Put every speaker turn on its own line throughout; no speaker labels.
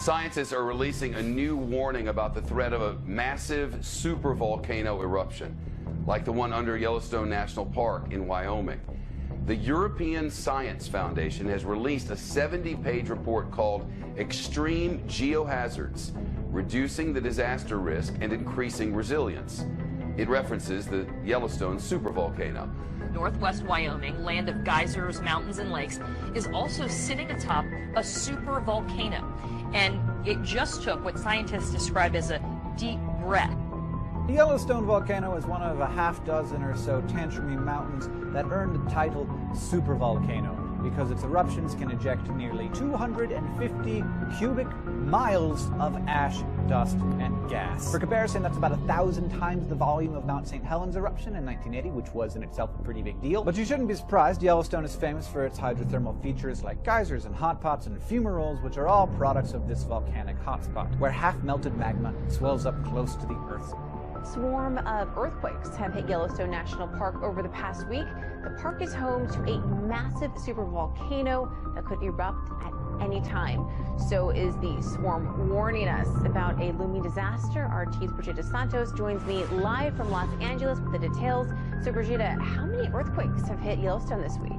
Scientists are releasing a new warning about the threat of a massive supervolcano eruption, like the one under Yellowstone National Park in Wyoming. The European Science Foundation has released a 70-page report called Extreme Geohazards: Reducing the Disaster Risk and Increasing Resilience. It references the Yellowstone supervolcano.
Northwest Wyoming, land of geysers, mountains, and lakes, is also sitting atop a supervolcano. And it just took what scientists describe as a deep breath.
The Yellowstone volcano is one of a half-dozen or so tantrumy mountains that earned the title supervolcano because its eruptions can eject nearly 250 cubic miles of ash, dust, and gas. For comparison, that's about 1,000 times the volume of Mount St. Helens eruption in 1980, which was in itself a pretty big deal. But you shouldn't be surprised. Yellowstone is famous for its hydrothermal features like geysers and hot pots and fumaroles, which are all products of this volcanic hotspot, where half-melted magma swells up close to the Earth.
Swarm of earthquakes have hit Yellowstone National Park over the past week. The park is home to a massive supervolcano that could erupt at any time. So is the swarm warning us about a looming disaster. Our RT's Brigida Santos joins me live from Los Angeles with the details. So Brigida, how many earthquakes have hit Yellowstone this week?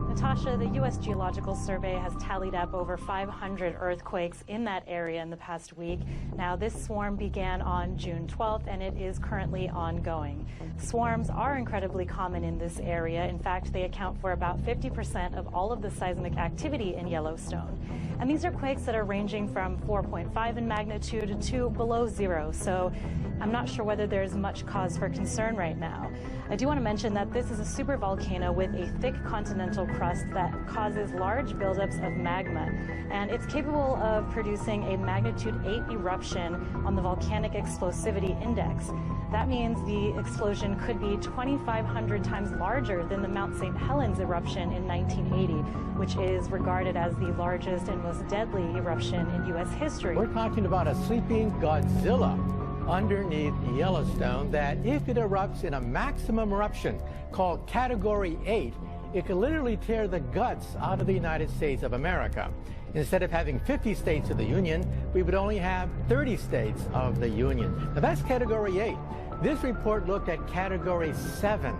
Natasha, the U.S. Geological Survey has tallied up over 500 earthquakes in that area in the past week. Now, this swarm began on June 12th, and it is currently ongoing. Swarms are incredibly common in this area. In fact, they account for about 50% of all of the seismic activity in Yellowstone. And these are quakes that are ranging from 4.5 in magnitude to below zero. So I'm not sure whether there's much cause for concern right now. I do want to mention that this is a supervolcano with a thick continental crust that causes large buildups of magma, and it's capable of producing a magnitude 8 eruption on the volcanic explosivity index. That means the explosion could be 2,500 times larger than the Mount St. Helens eruption in 1980, which is regarded as the largest and most deadly eruption in U.S. history.
We're talking about a sleeping Godzilla underneath Yellowstone that, if it erupts in a maximum eruption called Category 8, it could literally tear the guts out of the United States of America. Instead of having 50 states of the Union, we would only have 30 states of the Union. Now, that's Category 8. This report looked at Category 7,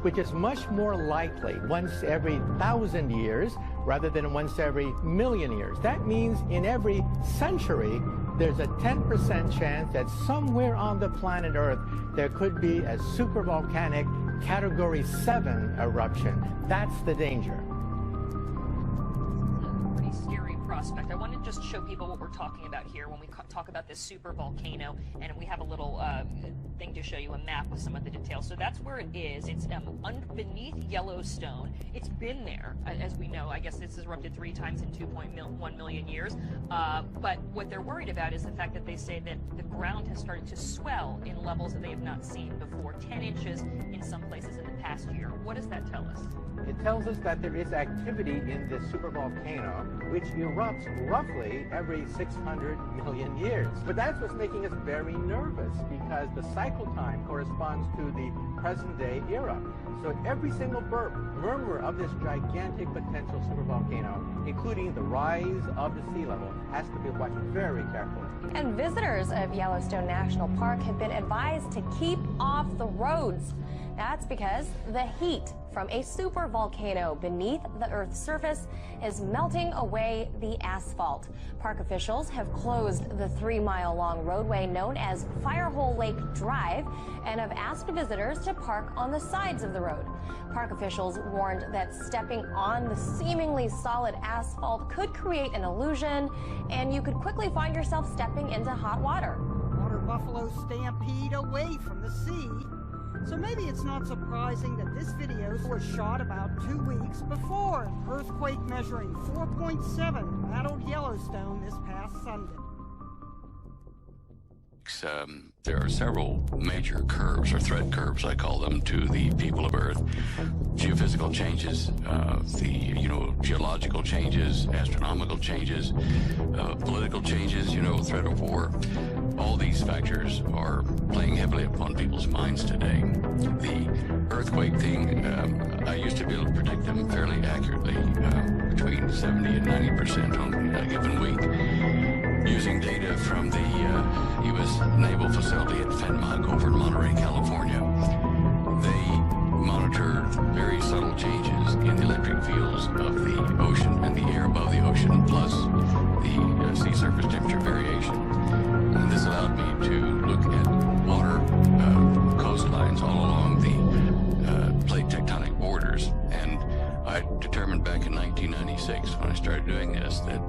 which is much more likely once every 1,000 years rather than once every million years. That means in every century, there's a 10% chance that somewhere on the planet Earth there could be a supervolcanic Category 7 eruption. That's the danger.
Pretty scary prospect. I want to just show people what we're talking about here when we talk about this supervolcano, and we have a little thing to show you, a map with some of the details. So that's where it is. It's beneath Yellowstone. It's been there, as we know. I guess it's erupted 3 times in 2.1 million years. But what they're worried about is the fact that they say that the ground has started to swell in levels that they have not seen before, 10 inches in some places in the past year. What does that tell us?
It tells us that there is activity in this supervolcano, which erupts roughly every 600 million years. But that's what's making us very nervous, because the cycle time corresponds to the present-day era. So every single murmur of this gigantic potential supervolcano, including the rise of the sea level, has to be watched very carefully.
And visitors of Yellowstone National Park have been advised to keep off the roads. That's because the heat from a supervolcano beneath the Earth's surface is melting away the asphalt. Park officials have closed the 3-mile-long roadway known as Firehole Lake Drive and have asked visitors to park on the sides of the road. Park officials warned that stepping on the seemingly solid asphalt could create an illusion, and you could quickly find yourself stepping into hot water.
Water buffalo stampede away from the sea. So maybe it's not surprising that this video was shot about 2 weeks before an earthquake measuring 4.7 rattled Yellowstone this past Sunday.
There are several major curves, or threat curves, I call them, to the people of Earth. Geophysical changes, geological changes, astronomical changes, political changes, threat of war. All these factors are playing heavily upon people's minds today. The earthquake thing, I used to be able to predict them fairly accurately, between 70 and 90% on a given week. data from the U.S. Naval Facility at Fenmont over in Monterey, California. They monitor very subtle changes in the electric fields of the ocean and the air above the ocean, plus the sea surface temperature variation. And this allowed me to look at water coastlines all along the plate tectonic borders. And I determined back in 1996, when I started doing this, that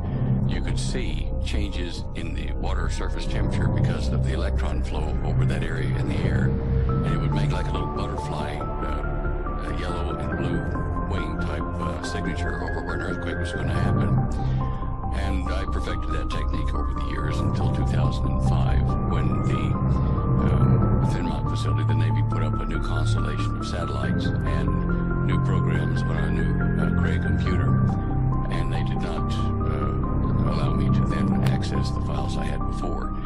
you could see changes in the water surface temperature because of the electron flow over that area in the air. And it would make like a little butterfly, a yellow and blue wing type signature over where an earthquake was going to happen. And I perfected that technique over the years until 2005, when the Fenmont facility, the Navy, put up a new constellation of satellites and new programs on a new Cray computer. And they did not allow me to then access the files I had before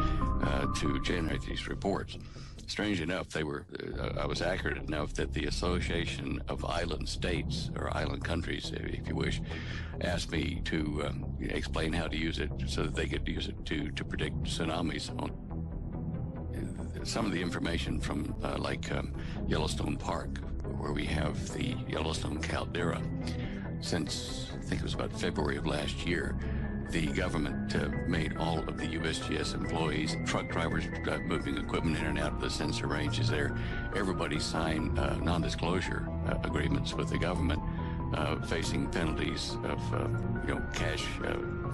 to generate these reports. Strange enough, they were I was accurate enough that the Association of Island States, or island countries, if you wish, asked me to explain how to use it so that they could use it to predict tsunamis. Some of the information from Yellowstone Park, where we have the Yellowstone caldera, since I think it was about February of last year, the government made all of the USGS employees, truck drivers moving equipment in and out of the sensor ranges there, everybody signed non-disclosure agreements with the government, facing penalties of cash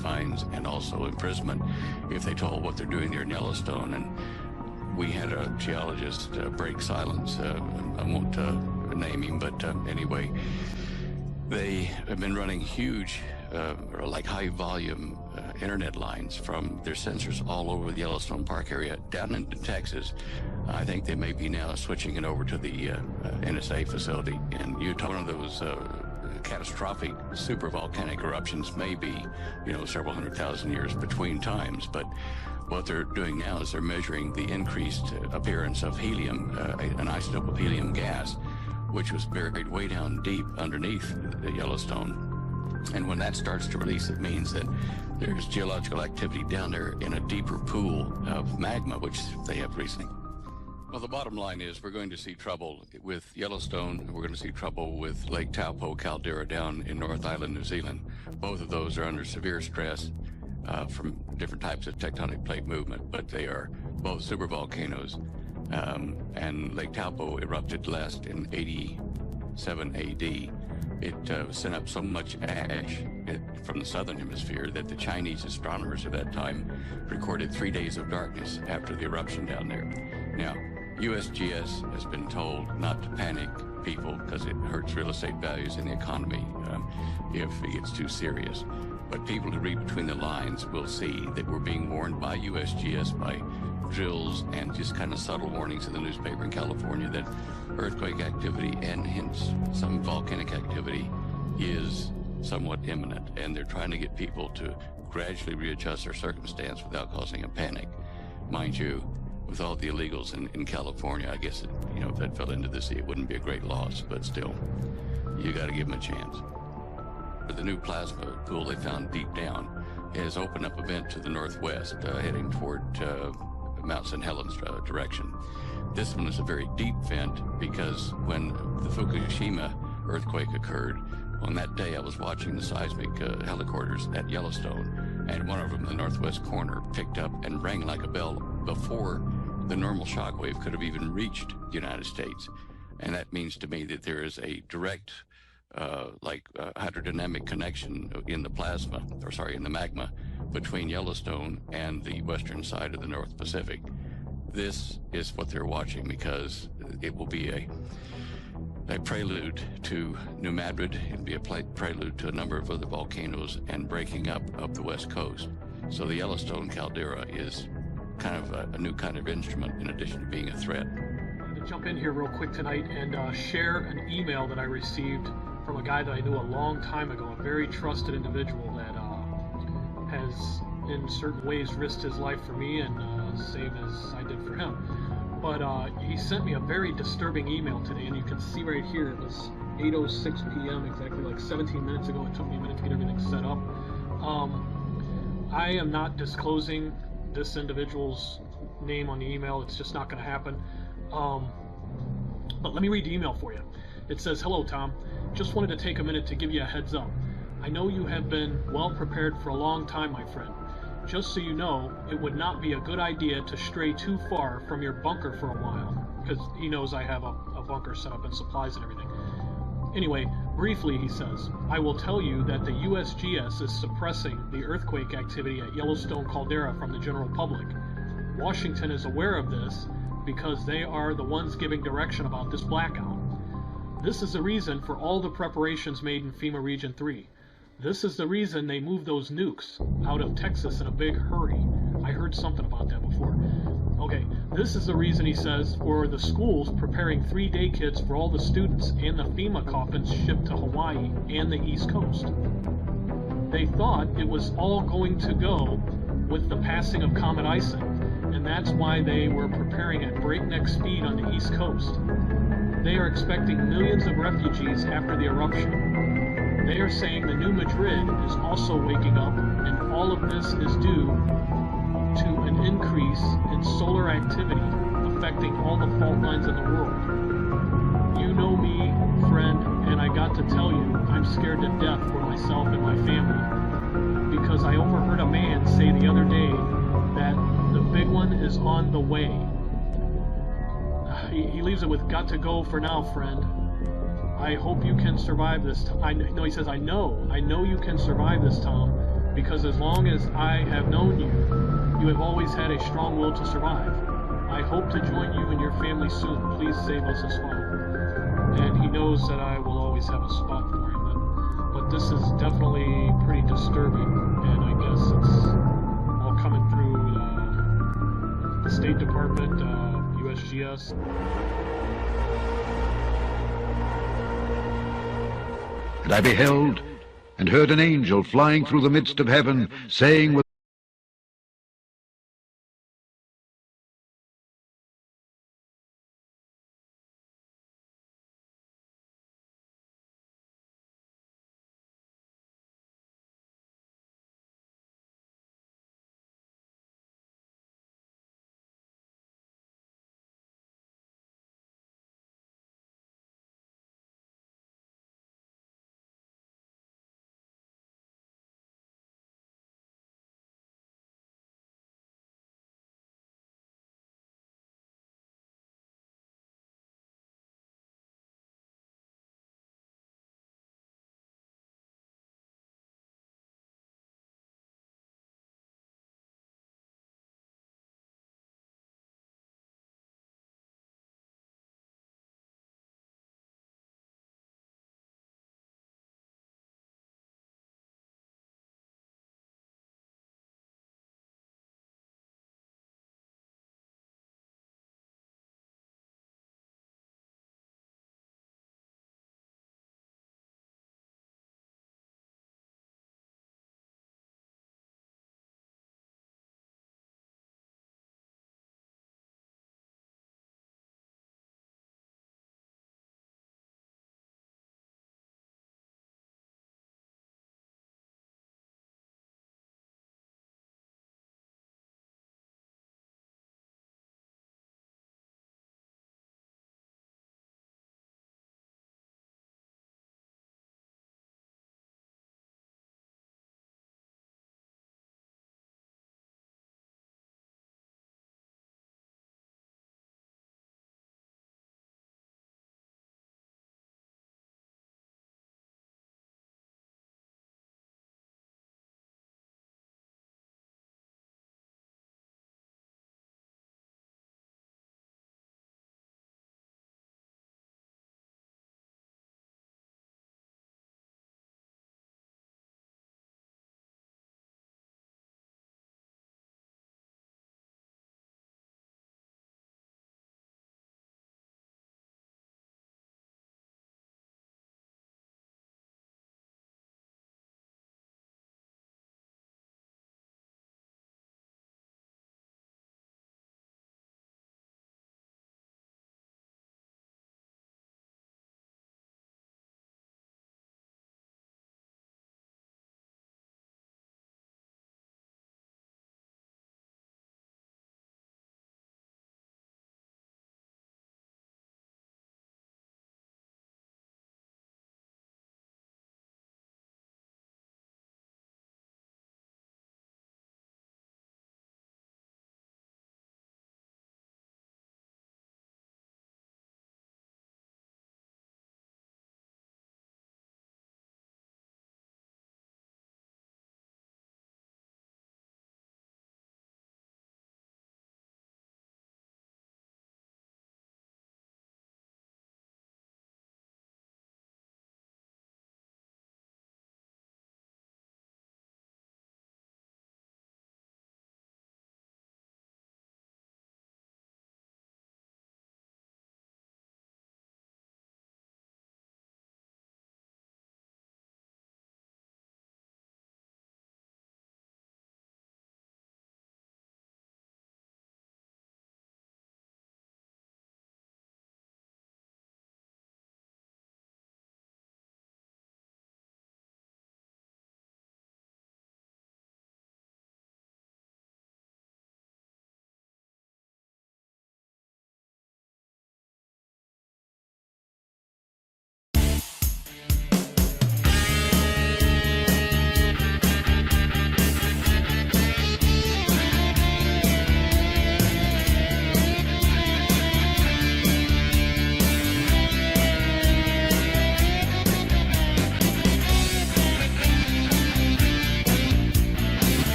fines and also imprisonment if they told what they're doing there in Yellowstone. And we had a geologist break silence. I won't name him, but anyway, they have been running huge, high volume internet lines from their sensors all over the Yellowstone Park area down into Texas. I think they may be now switching it over to the NSA facility in Utah. One of those catastrophic supervolcanic eruptions may be, several 100,000 years between times, but what they're doing now is they're measuring the increased appearance of helium, an isotope of helium gas, which was buried way down deep underneath the Yellowstone. And when that starts to release, it means that there's geological activity down there in a deeper pool of magma, which they have recently. Well, the bottom line is we're going to see trouble with Yellowstone, and we're going to see trouble with Lake Taupo caldera down in North Island, New Zealand. Both of those are under severe stress from different types of tectonic plate movement, but they are both supervolcanoes. And Lake Taupo erupted last in 87 AD. It sent up so much ash from the southern hemisphere that the Chinese astronomers at that time recorded 3 days of darkness after the eruption down there. Now, USGS has been told not to panic people because it hurts real estate values in the economy if it gets too serious. But people who read between the lines will see that we're being warned by USGS, by drills and just kind of subtle warnings in the newspaper in California that earthquake activity and hence some volcanic activity is somewhat imminent, and they're trying to get people to gradually readjust their circumstance without causing a panic. Mind you, with all the illegals in California, I guess if that fell into the sea, it wouldn't be a great loss, but still, you got to give them a chance. The new plasma pool they found deep down has opened up a vent to the northwest, heading toward Mount St. Helens direction. This one is a very deep vent because when the Fukushima earthquake occurred, on that day I was watching the seismic helicopters at Yellowstone, and one of them in the northwest corner picked up and rang like a bell before the normal shock wave could have even reached the United States. And that means to me that there is a direct hydrodynamic connection in the magma between Yellowstone and the western side of the North Pacific. This is what they're watching because it will be a prelude to New Madrid. It'll be a prelude to a number of other volcanoes and breaking up the west coast. So the Yellowstone caldera is kind of a new kind of instrument in addition to being a threat.
I wanted to jump in here real quick tonight and share an email that I received from a guy that I knew a long time ago, a very trusted individual that has in certain ways risked his life for me and same as I did for him. But he sent me a very disturbing email today, and you can see right here it was 8:06 p.m. exactly like 17 minutes ago. It took me a minute to get everything set up. I am not disclosing this individual's name on the email. It's just not going to happen. But let me read the email for you. It says, "Hello, Tom. Just wanted to take a minute to give you a heads up. I know you have been well prepared for a long time, my friend. Just so you know, it would not be a good idea to stray too far from your bunker for a while," because he knows I have a bunker set up and supplies and everything. Anyway, briefly, he says, "I will tell you that the USGS is suppressing the earthquake activity at Yellowstone Caldera from the general public. Washington is aware of this because they are the ones giving direction about this blackout. This is the reason for all the preparations made in FEMA Region 3. This is the reason they moved those nukes out of Texas in a big hurry." I heard something about that before. Okay, this is the reason, he says, for the schools preparing 3-day kits for all the students and the FEMA coffins shipped to Hawaii and the East Coast. They thought it was all going to go with the passing of Comet Ison, and that's why they were preparing at breakneck speed on the East Coast. They are expecting millions of refugees after the eruption. They are saying the new Madrid is also waking up, and all of this is due to an increase in solar activity affecting all the fault lines in the world. You know me, friend, and I got to tell you, I'm scared to death for myself and my family, because I overheard a man say the other day that the big one is on the way. He leaves it with, "Got to go for now, friend. I hope you can survive this." He says, I know you can survive this, Tom, because as long as I have known you, you have always had a strong will to survive. I hope to join you and your family soon. Please save us a spot. And he knows that I will always have a spot for him. But this is definitely pretty disturbing, and I guess it's all coming through the State Department, USGS.
And I beheld and heard an angel flying through the midst of heaven, saying with